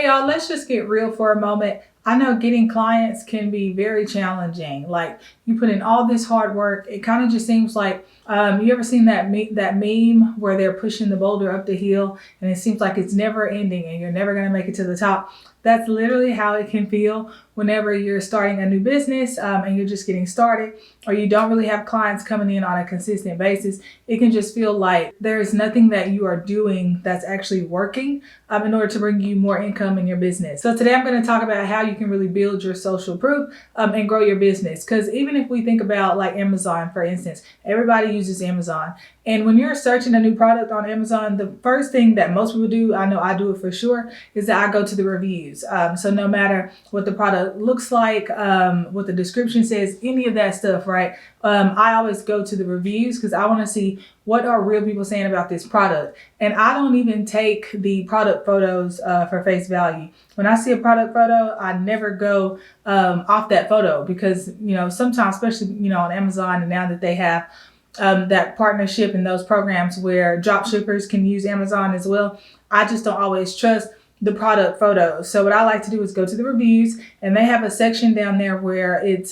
y'all, let's just get real for a moment. I know getting clients can be very challenging. Like, you put in all this hard work. It kind of just seems like, you ever seen that meme where they're pushing the boulder up the hill and it seems like it's never ending and you're never going to make it to the top? That's literally how it can feel whenever you're starting a new business and you're just getting started, or you don't really have clients coming in on a consistent basis. It can just feel like there's nothing that you are doing that's actually working in order to bring you more income in your business. So today I'm going to talk about how you can really build your social proof and grow your business. Because even if we think about like Amazon, for instance, everybody uses Amazon. And when you're searching a new product on Amazon, the first thing that most people do, I know I do it for sure, is that I go to the reviews. So no matter what the product looks like, what the description says, any of that stuff, right? I always go to the reviews because I want to see what are real people saying about this product. And I don't even take the product photos for face value. When I see a product photo, I never go off that photo because, sometimes, especially, on Amazon, and now that they have that partnership and those programs where drop shippers can use Amazon as well, I just don't always trust the product photos. So what I like to do is go to the reviews, and they have a section down there where it's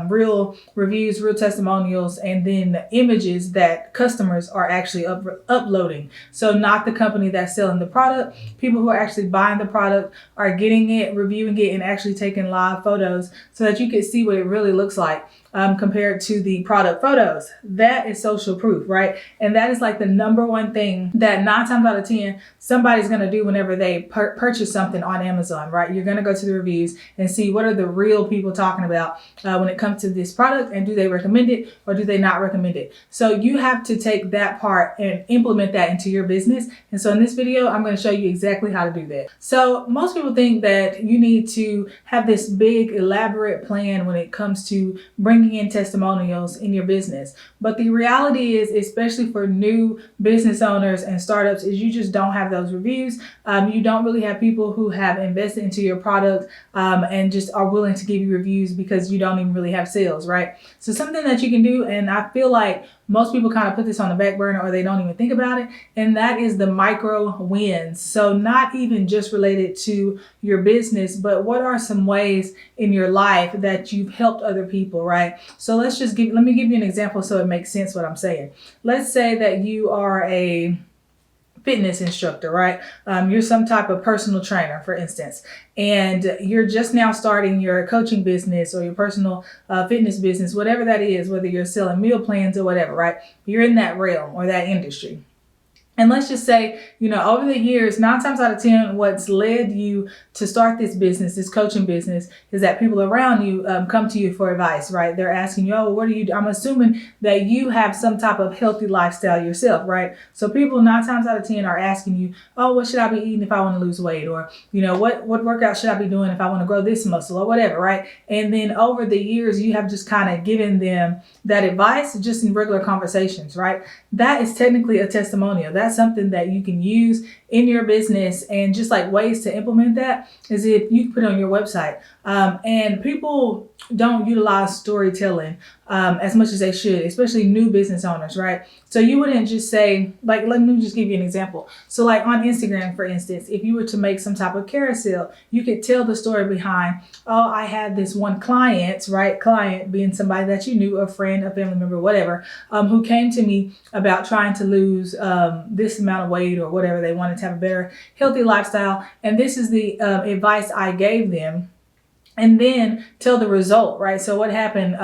real reviews, real testimonials, and then images that customers are actually uploading. So not the company that's selling the product. People who are actually buying the product are getting it, reviewing it, and actually taking live photos so that you can see what it really looks like. Compared to the product photos. That is social proof, right? And that is like the number one thing that 9 times out of 10, somebody's going to do whenever they purchase something on Amazon, right? You're going to go to the reviews and see what are the real people talking about when it comes to this product, and do they recommend it or do they not recommend it? So you have to take that part and implement that into your business. And so in this video, I'm going to show you exactly how to do that. So most people think that you need to have this big elaborate plan when it comes to bringing in testimonials in your business. But the reality is, especially for new business owners and startups, is you just don't have those reviews. You don't really have people who have invested into your product and just are willing to give you reviews because you don't even really have sales, right? So something that you can do, and I feel like most people kind of put this on the back burner or they don't even think about it, and that is the micro wins. So not even just related to your business, but what are some ways in your life that you've helped other people, right? So let me give you an example so it makes sense what I'm saying. Let's say that you are a fitness instructor, right? You're some type of personal trainer, for instance, and you're just now starting your coaching business or your personal fitness business, whatever that is, whether you're selling meal plans or whatever, right? You're in that realm or that industry. And let's just say, over the years, 9 times out of 10, what's led you to start this business, this coaching business, is that people around you come to you for advice, right? They're asking you, oh, what do you do? I'm assuming that you have some type of healthy lifestyle yourself, right? So people 9 times out of 10 are asking you, oh, what should I be eating if I want to lose weight? Or, what workout should I be doing if I want to grow this muscle or whatever, right? And then over the years, you have just kind of given them that advice just in regular conversations, right? That is technically a testimonial. That's something that you can use in your business, and just like ways to implement that is if you put it on your website. And people don't utilize storytelling as much as they should, especially new business owners, right? So you wouldn't just say, like, let me just give you an example. So like on Instagram, for instance, if you were to make some type of carousel, you could tell the story behind, oh, I had this one client, right? Client being somebody that you knew, a friend, a family member, whatever, who came to me about trying to lose this amount of weight or whatever. They wanted to have a better, healthy lifestyle. And this is the advice I gave them. And then tell the result, right? So what happened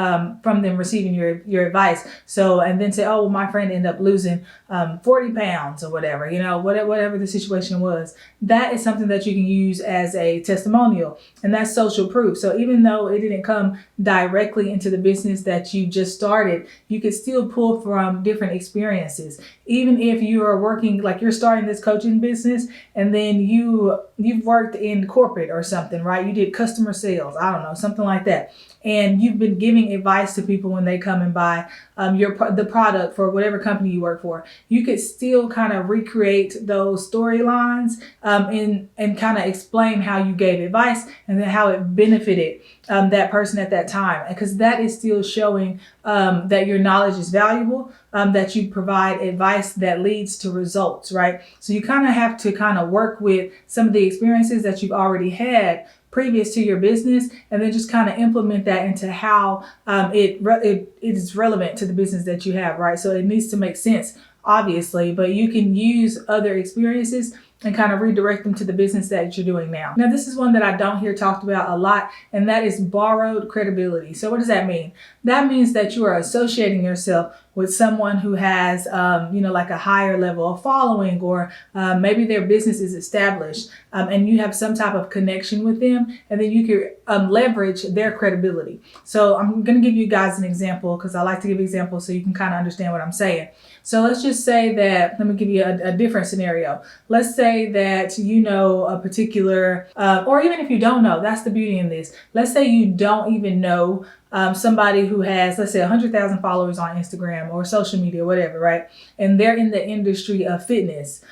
from them receiving your advice. So, and then say, oh, well, my friend ended up losing 40 pounds or whatever, whatever the situation was. That is something that you can use as a testimonial, and that's social proof. So even though it didn't come directly into the business that you just started, you could still pull from different experiences. Even if you are working, like you're starting this coaching business, and then you've worked in corporate or something, right? You did customer sales, I don't know, something like that. And you've been giving advice to people when they come and buy the product for whatever company you work for. You could still kind of recreate those storylines and kind of explain how you gave advice and then how it benefited that person at that time, because that is still showing that your knowledge is valuable, that you provide advice that leads to results, right? So you kind of have to kind of work with some of the experiences that you've already had previous to your business, and then just kind of implement that into how it is relevant to the business that you have, right? So it needs to make sense, obviously, but you can use other experiences and kind of redirect them to the business that you're doing now. Now, this is one that I don't hear talked about a lot, and that is borrowed credibility. So what does that mean? That means that you are associating yourself with someone who has, like a higher level of following, or maybe their business is established, and you have some type of connection with them, and then you can leverage their credibility. So I'm going to give you guys an example, because I like to give examples so you can kind of understand what I'm saying. So let's just say that, let me give you a different scenario. Let's say that you know a particular, or even if you don't know, that's the beauty in this. Let's say you don't even know somebody who has, let's say, 100,000 followers on Instagram or social media, whatever, right? And they're in the industry of fitness,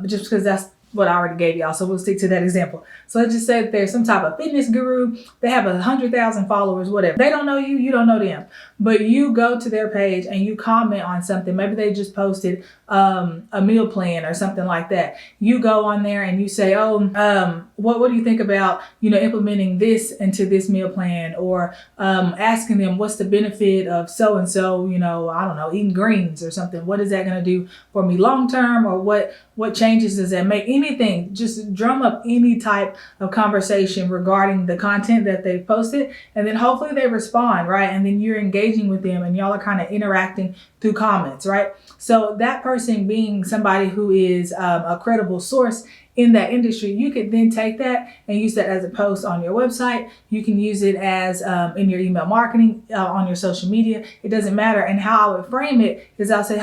just because that's what I already gave y'all. So we'll stick to that example. So let's just say that there's some type of fitness guru. They have 100,000 followers, whatever. They don't know you, you don't know them, but you go to their page and you comment on something. Maybe they just posted a meal plan or something like that. You go on there and you say, what do you think about, implementing this into this meal plan, or asking them what's the benefit of so-and-so, I don't know, eating greens or something. What is that going to do for me long term, or what changes does that make? Anything, just drum up any type of conversation regarding the content that they've posted, and then hopefully they respond, right? And then you're engaging with them and y'all are kind of interacting through comments, right? So that person being somebody who is a credible source in that industry, you could then take that and use that as a post on your website. You can use it as in your email marketing, on your social media. It doesn't matter. And how I would frame it is I'll say,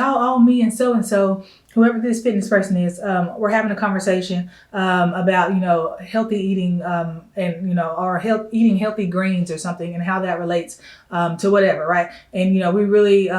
me and so, whoever this fitness person is, we're having a conversation about, healthy eating, or eating healthy greens or something, and how that relates to whatever, right? And, we really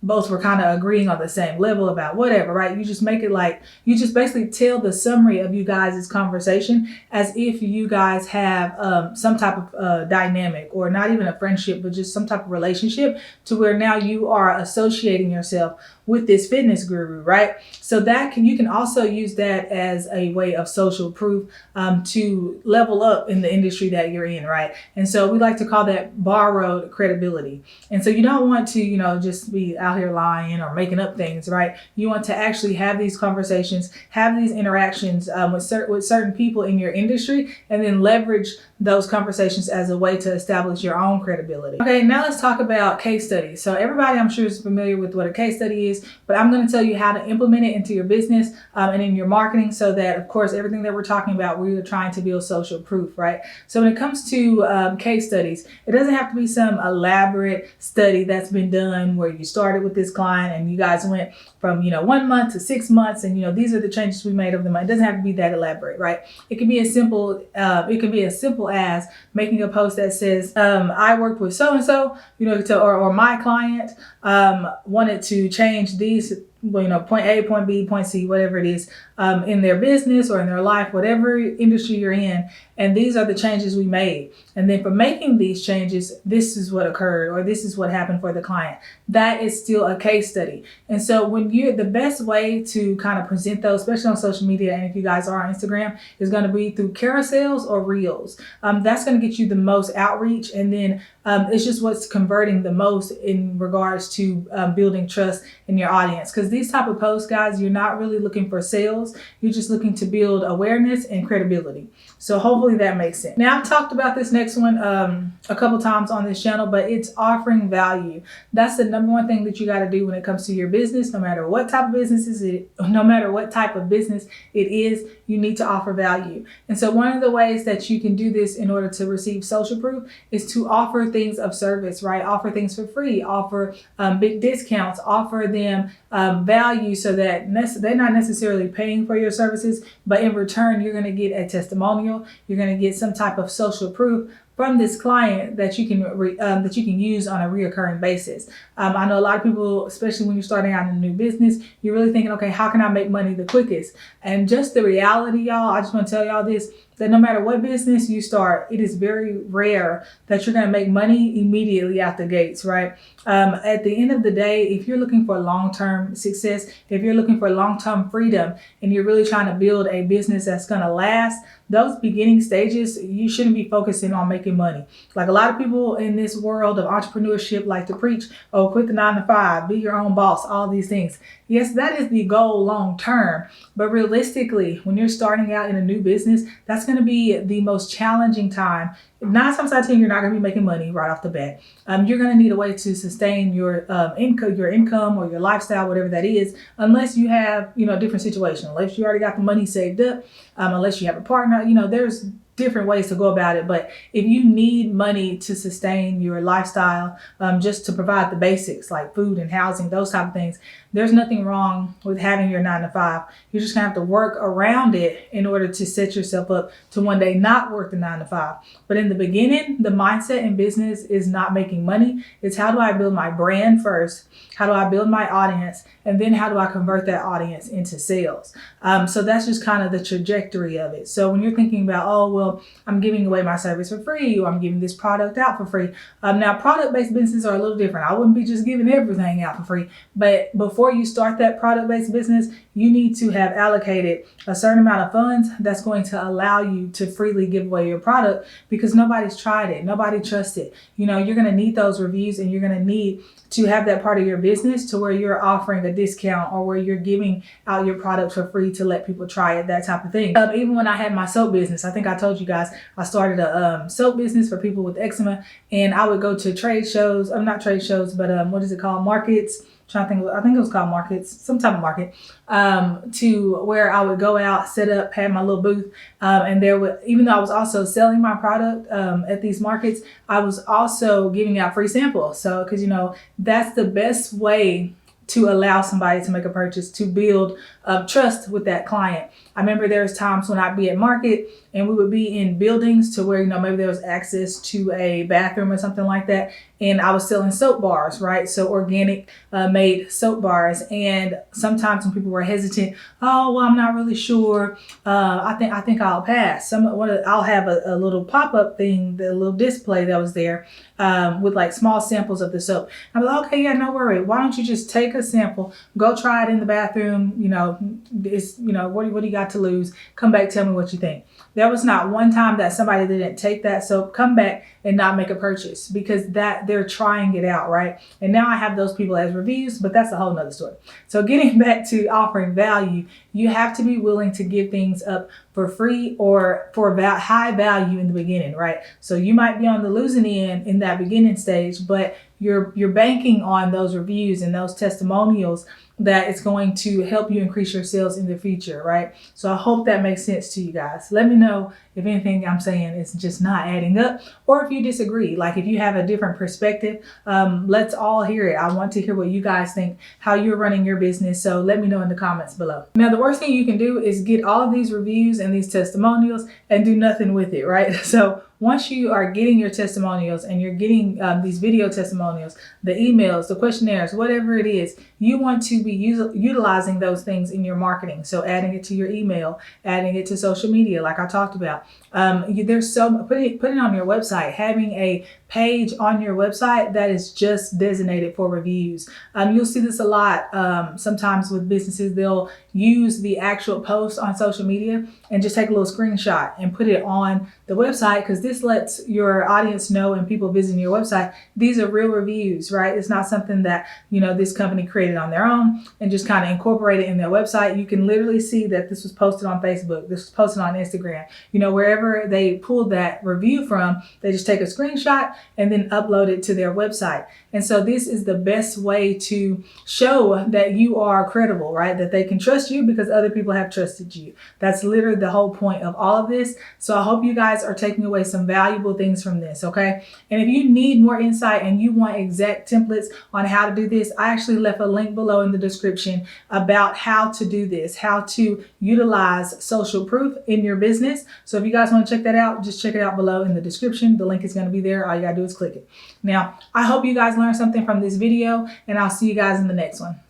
both were kind of agreeing on the same level about whatever, right? You just make it like, you just basically tell the summary of you guys' conversation as if you guys have some type of dynamic, or not even a friendship, but just some type of relationship, to where now you are associating yourself with this fitness guru, right? So you can also use that as a way of social proof to level up in the industry that you're in, right? And so we like to call that borrowed credibility. And so you don't want to, just be out here lying or making up things, right? You want to actually have these conversations, have these interactions with certain people in your industry, and then leverage those conversations as a way to establish your own credibility. Okay, now let's talk about case studies. So everybody, I'm sure, is familiar with what a case study is, but I'm going to tell you how to implement it into your business and in your marketing, so that, of course, everything that we're talking about, we're trying to build social proof, right? So when it comes to case studies, it doesn't have to be some elaborate study that's been done where you started with this client and you guys went from 1 month to 6 months, and these are the changes we made over the month. It doesn't have to be that elaborate, right? It can be as simple as making a post that says, I worked with so-and-so, or my client wanted to change these, point A, point B, point C, whatever it is, in their business or in their life, whatever industry you're in. And these are the changes we made. And then for making these changes, this is what occurred, or this is what happened for the client. That is still a case study. And so the best way to kind of present those, especially on social media, and if you guys are on Instagram, is going to be through carousels or reels. That's going to get you the most outreach. And then it's just what's converting the most in regards to building trust in your audience. Because these type of posts, guys, you're not really looking for sales. You're just looking to build awareness and credibility. So hopefully that makes sense. Now, I've talked about this next one a couple times on this channel, but it's offering value. That's the number one thing that you got to do when it comes to your business. No matter what type of business it is, you need to offer value. And so one of the ways that you can do this in order to receive social proof is to offer things of service, right? Offer things for free, offer big discounts, offer them value, so that they're not necessarily paying for your services, but in return, you're going to get a testimonial. You're going to get some type of social proof from this client that you can use on a reoccurring basis. I know a lot of people, especially when you're starting out in a new business, you're really thinking, okay, how can I make money the quickest? And just the reality, y'all, I just want to tell y'all this. that no matter what business you start, it is very rare that you're going to make money immediately out the gates, right? At the end of the day, if you're looking for long-term success, if you're looking for long-term freedom, and you're really trying to build a business that's going to last, those beginning stages, you shouldn't be focusing on making money. Like a lot of people in this world of entrepreneurship like to preach, oh, quit the 9 to 5, be your own boss, all these things. Yes, that is the goal long term. But realistically, when you're starting out in a new business, that's going to be the most challenging time. 9 times out of 10, you're not going to be making money right off the bat. You're going to need a way to sustain your income or your lifestyle, whatever that is, unless you have, a different situation. Unless you already got the money saved up, unless you have a partner, there's different ways to go about it. But if you need money to sustain your lifestyle, just to provide the basics like food and housing, those type of things, there's nothing wrong with having your 9 to 5. You're just gonna have to work around it in order to set yourself up to one day not work the 9 to 5. But in the beginning, the mindset in business is not making money. It's how do I build my brand first? How do I build my audience? And then how do I convert that audience into sales? So that's just kind of the trajectory of it. So when you're thinking about, oh, well, I'm giving away my service for free, or I'm giving this product out for free. Now, product-based businesses are a little different. I wouldn't be just giving everything out for free. But before you start that product-based business, you need to have allocated a certain amount of funds that's going to allow you to freely give away your product, because nobody's tried it. Nobody trusts it. You're going to need those reviews, and you're going to need to have that part of your business to where you're offering a discount or where you're giving out your product for free to let people try it, that type of thing. Even when I had my soap business, I think I told you guys, I started a soap business for people with eczema, and I would go to trade shows, not trade shows, but what is it called? Markets. I think it was called markets, some type of market, to where I would go out, set up, had my little booth, and even though I was also selling my product at these markets, I was also giving out free samples. So, because that's the best way to allow somebody to make a purchase, to build trust with that client. I remember there was times when I'd be at market and we would be in buildings to where, maybe there was access to a bathroom or something like that. And I was selling soap bars, right? So organic made soap bars. And sometimes when people were hesitant, oh, well, I'm not really sure. I think I'll pass. I'll have a little pop-up thing, the little display that was there with like small samples of the soap. I'm like, okay, yeah, no worry. Why don't you just take a sample, go try it in the bathroom? What do you got to lose? Come back, tell me what you think. There was not one time that somebody didn't take that soap, come back and not make a purchase, because that they're trying it out, right? And now I have those people as reviews, but that's a whole nother story. So getting back to offering value, you have to be willing to give things up for free or for high value in the beginning, right? So you might be on the losing end in that beginning stage, but you're banking on those reviews and those testimonials that it's going to help you increase your sales in the future, right? So I hope that makes sense to you guys. Let me know if anything I'm saying is just not adding up, or if you disagree. Like if you have a different perspective, let's all hear it. I want to hear what you guys think, how you're running your business. So let me know in the comments below. Now, the worst thing you can do is get all of these reviews and these testimonials and do nothing with it, right? So once you are getting your testimonials and you're getting these video testimonials, the emails, the questionnaires, whatever it is, you want to be utilizing those things in your marketing. So adding it to your email, adding it to social media, like I talked about. There's putting it on your website, having a page on your website that is just designated for reviews. You'll see this a lot. Sometimes with businesses, they'll use the actual post on social media and just take a little screenshot and put it on the website, because this lets your audience know and people visiting your website, these are real reviews, right? It's not something that, this company created on their own and just kind of incorporated in their website. You can literally see that this was posted on Facebook, this was posted on Instagram, wherever they pulled that review from, they just take a screenshot and then upload it to their website. And so this is the best way to show that you are credible, right? That they can trust you because other people have trusted you. That's literally the whole point of all of this. So I hope you guys are taking away some valuable things from this, okay? And if you need more insight and you want exact templates on how to do this, I actually left a link below in the description about how to do this, how to utilize social proof in your business. So if you guys want to check that out, just check it out below in the description. The link is going to be there. All you got to do is click it. Now, I hope you guys learned something from this video, and I'll see you guys in the next one.